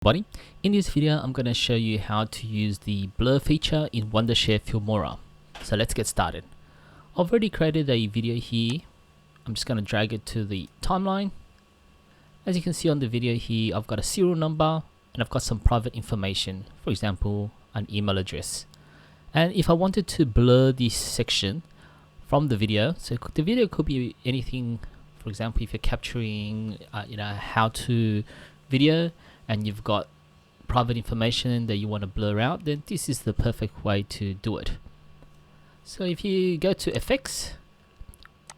Buddy, in this video I'm going to show you how to use the blur feature in Wondershare Filmora. So let's get started. I've already created a video here. I'm just going to drag it to the timeline. As you can see on the video here, I've got a serial number and I've got some private information, for example an email address. And if I wanted to blur this section from the video, so the video could be anything. For example, if you're capturing how-to video and you've got private information that you want to blur out, then this is the perfect way to do it. So if you go to effects,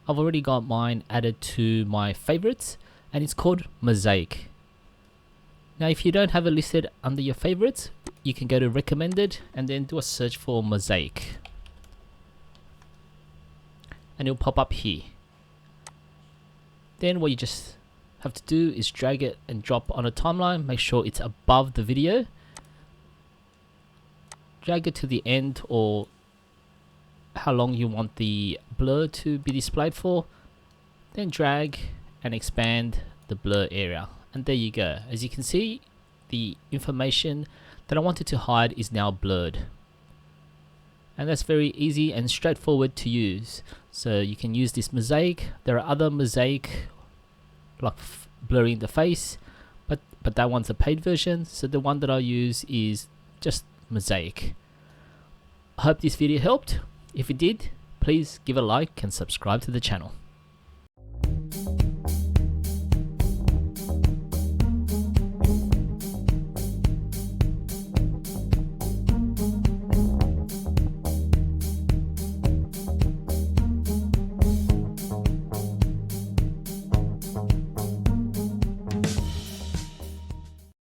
I've already got mine added to my favorites and it's called Mosaic. Now if you don't have it listed under your favorites, you can go to recommended and then do a search for Mosaic and it'll pop up here. Then what you just have to do is drag it and drop on a timeline. Make sure it's above the video. Drag it to the end or how long you want the blur to be displayed for. Then drag and expand the blur area. And there you go. As you can see, the information that I wanted to hide is now blurred. And that's very easy and straightforward to use. So you can use this Mosaic. There are other Mosaic like blurring the face, but that one's a paid version, so the one that I use is just Mosaic. I hope this video helped. If it did, please give a like and subscribe to the channel.